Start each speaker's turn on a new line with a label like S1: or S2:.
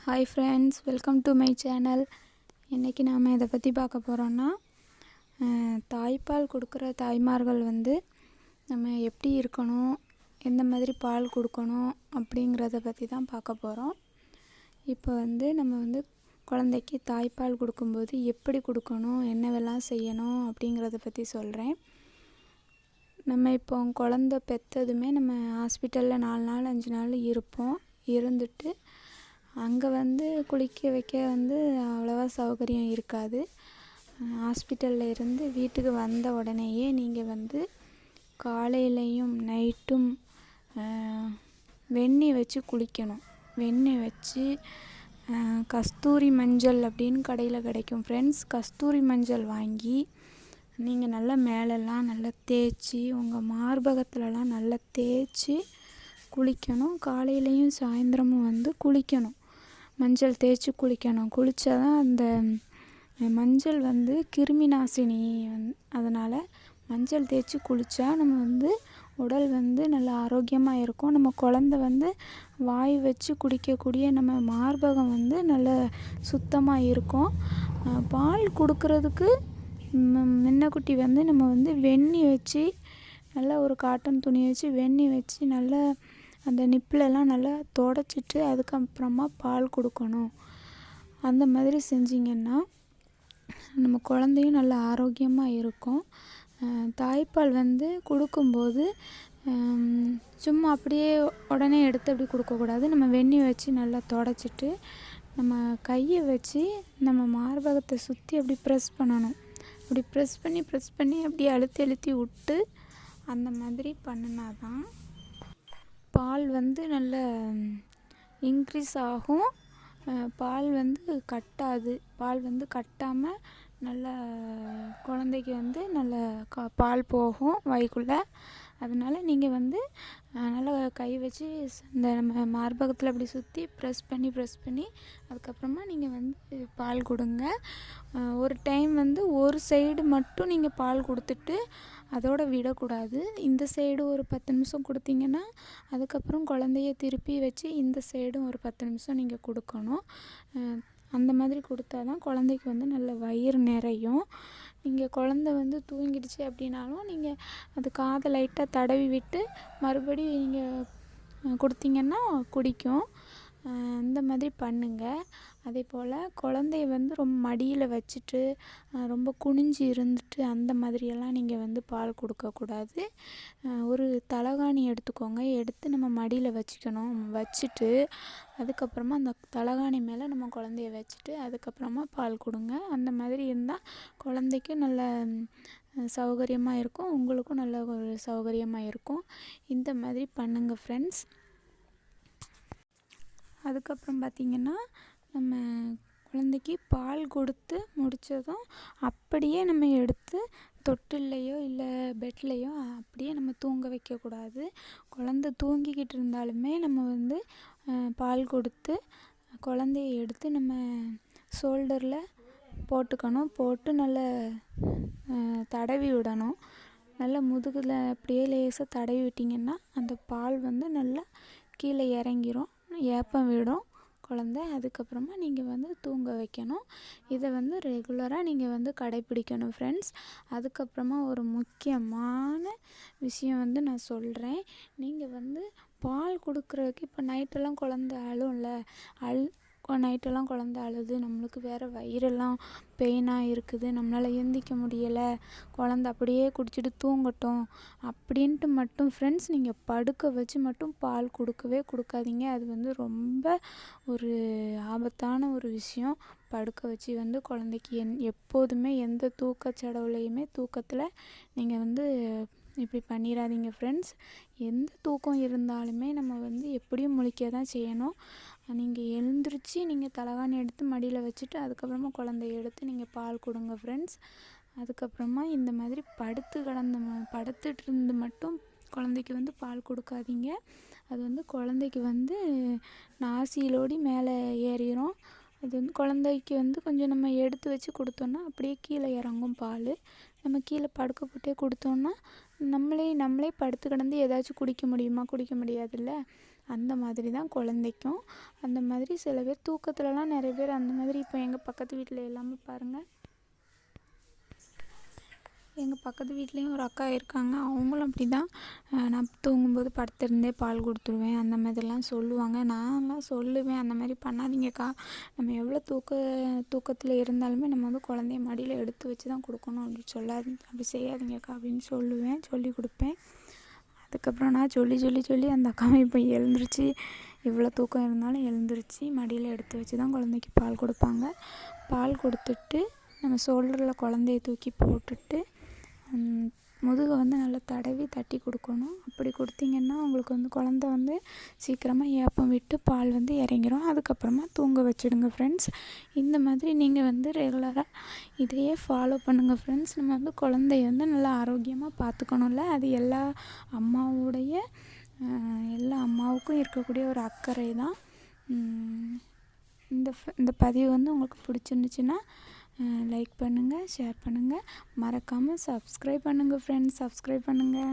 S1: Hi friends, welcome to my channel. இன்றைக்கி நாம் இதை பற்றி பார்க்க போகிறோன்னா, தாய்ப்பால் கொடுக்குற தாய்மார்கள் நம்ம எப்படி இருக்கணும், எந்த மாதிரி பால் கொடுக்கணும் அப்படிங்கிறத பற்றி தான் பார்க்க போகிறோம். இப்போ நம்ம குழந்தைக்கு தாய்ப்பால் கொடுக்கும்போது எப்படி கொடுக்கணும், என்னவெல்லாம் செய்யணும் அப்படிங்கிறத பற்றி சொல்கிறேன். நம்ம இப்போ குழந்த பெற்றதுமே நம்ம ஹாஸ்பிட்டலில் 4 நாள் 5 நாள் இருந்துட்டு அங்கே குளிக்க வைக்க அவ்வளோவா சௌகரியம் இருக்காது. ஹாஸ்பிட்டலில் இருந்து வீட்டுக்கு வந்த உடனேயே நீங்கள் காலையிலையும் நைட்டும் வெந்நீர் வச்சு குளிக்கணும். வெந்நீர் வச்சு கஸ்தூரி மஞ்சள் அப்படின்னு கடையில் கிடைக்கும் ஃப்ரெண்ட்ஸ். கஸ்தூரி மஞ்சள் வாங்கி நீங்கள் நல்லா மேலெல்லாம் நல்லா தேய்ச்சி, உங்கள் மார்பகத்துலலாம் நல்லா தேய்ச்சி குளிக்கணும். காலையிலையும் சாயந்தரமும் குளிக்கணும். மஞ்சள் தேய்ச்சி குளிக்கணும். குளித்தா தான் அந்த மஞ்சள் கிருமி நாசினி. அதனால் மஞ்சள் தேய்ச்சி குளித்தா நம்ம உடல் நல்லா ஆரோக்கியமாக இருக்கும். நம்ம குழந்த வாய் வச்சு குடிக்கக்கூடிய நம்ம மார்பகம் நல்லா சுத்தமாக இருக்கும். பால் கொடுக்கறதுக்கு முன்னக்குட்டி நம்ம வெந்நீர் வச்சு நல்லா ஒரு காட்டன் துணி வச்சு வெந்நீர் வச்சு நல்லா அந்த நிப்பிலெல்லாம் நல்லா தொடச்சிட்டு அதுக்கப்புறமா பால் கொடுக்கணும். அந்த மாதிரி செஞ்சிங்கன்னா நம்ம குழந்தையும் நல்லா ஆரோக்கியமாக இருக்கும். தாய்ப்பால் கொடுக்கும்போது சும்மா அப்படியே உடனே எடுத்து அப்படி கொடுக்கக்கூடாது. நம்ம வெந்நீர் வச்சு நல்லா தொடச்சிட்டு நம்ம கையை வச்சு நம்ம மார்பகத்தை சுற்றி அப்படி ப்ரெஸ் பண்ணணும். அப்படி ப்ரெஸ் பண்ணி அப்படியே அழுத்தி விட்டு அந்த மாதிரி பண்ணினா தான் பால் நல்ல இன்க்ரீஸ் ஆகும். பால் கட்டாது. பால் கட்டாமல் நல்லா குழந்தைக்கு நல்ல பால் போகும் வாய்க்குள்ளே. அதனால் நீங்கள் நல்லா கை வச்சு இந்த நம்ம மார்பகத்தில் அப்படி சுற்றி ப்ரெஸ் பண்ணி அதுக்கப்புறமா நீங்கள் பால் கொடுங்க. ஒரு டைம் ஒரு சைடு மட்டும் நீங்கள் பால் கொடுத்துட்டு அதோடு விடக்கூடாது. இந்த சைடு ஒரு 10 நிமிஷம் கொடுத்தீங்கன்னா அதுக்கப்புறம் குழந்தைய திருப்பி வச்சு இந்த சைடும் ஒரு 10 நிமிஷம் நீங்கள் கொடுக்கணும். அந்த மாதிரி கொடுத்தா தான் குழந்தைக்கு நல்ல வயிறு நிறையும். நீங்கள் குழந்த தூங்கிடுச்சு அப்படின்னாலும் நீங்கள் அது காதை லைட்டாக தடவி விட்டு மறுபடியும் நீங்கள் கொடுத்தீங்கன்னா குடிக்கும். அந்த மாதிரி பண்ணுங்கள். அதே போல் குழந்தைய ரொம்ப மடியில் வச்சுட்டு ரொம்ப குனிஞ்சு இருந்துட்டு அந்த மாதிரியெல்லாம் நீங்கள் பால் கொடுக்கக்கூடாது. ஒரு தலகாணி எடுத்துக்கோங்க. எடுத்து நம்ம மடியில் வச்சுட்டு அதுக்கப்புறமா அந்த தலகாணி மேலே நம்ம குழந்தைய வச்சுட்டு அதுக்கப்புறமா பால் கொடுங்க. அந்த மாதிரி இருந்தால் குழந்தைக்கும் நல்ல சௌகரியமாக இருக்கும், உங்களுக்கும் நல்ல ஒரு சௌகரியமாக இருக்கும். இந்த மாதிரி பண்ணுங்கள் ஃப்ரெண்ட்ஸ். அதுக்கப்புறம் பார்த்திங்கன்னா நம்ம குழந்தைக்கு பால் கொடுத்து முடித்ததும் அப்படியே நம்ம எடுத்து தொட்டில்லையோ இல்லை பெட்லேயோ அப்படியே நம்ம தூங்க வைக்கக்கூடாது. குழந்த தூங்கிக்கிட்டு இருந்தாலுமே நம்ம பால் கொடுத்து குழந்தைய எடுத்து நம்ம ஷோல்டரில் போட்டு நல்லா தடவி விடணும். நல்லா முதுகில் அப்படியே லேசாக தடவி விட்டிங்கன்னா அந்த பால் நல்லா கீழே இறங்கிரும், ஏப்பம் விடும் குழந்த. அதுக்கப்புறமா நீங்கள் தூங்க வைக்கணும். இதை ரெகுலராக நீங்கள் கடைப்பிடிக்கணும் ஃப்ரெண்ட்ஸ். அதுக்கப்புறமா ஒரு முக்கியமான விஷயம் நான் சொல்கிறேன். நீங்கள் பால் கொடுக்குறதுக்கு இப்போ நைட்டெல்லாம் குழந்த நைட்டெல்லாம் குழந்த அழுது நம்மளுக்கு வேறு வயிறெல்லாம் பெயினாக இருக்குது, நம்மளால் எந்திரிக்க முடியலை, குழந்த அப்படியே குடிச்சிட்டு தூங்கட்டும் அப்படின்ட்டு மட்டும் ஃப்ரெண்ட்ஸ் நீங்கள் படுக்க வச்சு மட்டும் பால் கொடுக்கவே கொடுக்காதீங்க. அது ரொம்ப ஒரு ஆபத்தான ஒரு விஷயம். படுக்க வச்சு குழந்தைக்கு எப்போதுமே எந்த தூக்கச்சடவுலையுமே தூக்கத்தில் நீங்கள் இப்படி பண்ணிடாதீங்க ஃப்ரெண்ட்ஸ். எந்த தூக்கம் இருந்தாலுமே நம்ம எப்படியும் முழிக்க தான் செய்யணும். நீங்கள் எழுந்திரிச்சு நீங்கள் தலகாணி எடுத்து மடியில் வச்சுட்டு அதுக்கப்புறமா குழந்தைய எடுத்து நீங்கள் பால் கொடுங்க ஃப்ரெண்ட்ஸ். அதுக்கப்புறமா இந்த மாதிரி படுத்துட்டு இருந்து மட்டும் குழந்தைக்கு பால் கொடுக்காதீங்க. அது குழந்தைக்கு நாசியிலோடி மேலே ஏறிடும். அது குழந்தைக்கு கொஞ்சம் நம்ம எடுத்து வச்சு கொடுத்தோன்னா அப்படியே கீழே இறங்கும் பால். நம்ம கீழே படுக்க போட்டே கொடுத்தோன்னா நம்மளே படுத்து கிடந்து ஏதாச்சும் குடிக்க முடியுமா? குடிக்க முடியாதுல்ல. அந்த மாதிரி தான் குழந்தைக்கும். அந்த மாதிரி சில பேர் தூக்கத்துலலாம் நிறைய பேர் அந்த மாதிரி இப்போ எங்கள் பக்கத்து வீட்டில் எல்லாமே பாருங்கள், எங்கள் பக்கத்து வீட்லேயும் ஒரு அக்கா இருக்காங்க. அவங்களும் அப்படி தான், நான் தூங்கும்போது படுத்திருந்தே பால் கொடுத்துருவேன் அந்த மாதிரிலாம் சொல்லுவாங்க. நான்லாம் சொல்லுவேன், அந்த மாதிரி பண்ணாதீங்கக்கா, நம்ம எவ்வளோ தூக்கத்தில் இருந்தாலுமே நம்ம வந்து குழந்தைய மடியில் எடுத்து வச்சு தான் கொடுக்கணும், அப்படி செய்யாதீங்கக்கா அப்படின்னு சொல்லி கொடுப்பேன். அதுக்கப்புறம் நான் சொல்லி அந்த அக்காவை இப்போ எழுந்திரிச்சு, எவ்வளோ தூக்கம் இருந்தாலும் எழுந்திரிச்சு மடியில் எடுத்து வச்சு தான் குழந்தைக்கு பால் கொடுப்பாங்க. பால் கொடுத்துட்டு நம்ம ஷோல்டரில் குழந்தைய தூக்கி போட்டுட்டு முதுகை வந்து நல்லா தட்டி கொடுக்கணும். அப்படி கொடுத்தீங்கன்னா உங்களுக்கு வந்து குழந்த வந்து சீக்கிரமாக ஏப்பம் விட்டு பால் வந்து இறங்கிரும். அதுக்கப்புறமா தூங்க வச்சுடுங்க ஃப்ரெண்ட்ஸ். இந்த மாதிரி நீங்கள் வந்து ரெகுலராக இதையே ஃபாலோ பண்ணுங்கள் ஃப்ரெண்ட்ஸ். நம்ம வந்து குழந்தைய வந்து நல்லா ஆரோக்கியமாக பார்த்துக்கணும்ல, அது எல்லா அம்மாவுக்கும் இருக்கக்கூடிய ஒரு அக்கறை தான். இந்த பதிவு வந்து உங்களுக்கு பிடிச்சிருந்துச்சுன்னா லைக் பண்ணுங்கள், ஷேர் பண்ணுங்கள், மறக்காமல் சப்ஸ்கிரைப் பண்ணுங்கள் ஃப்ரெண்ட்ஸ். சப்ஸ்கிரைப் பண்ணுங்கள்.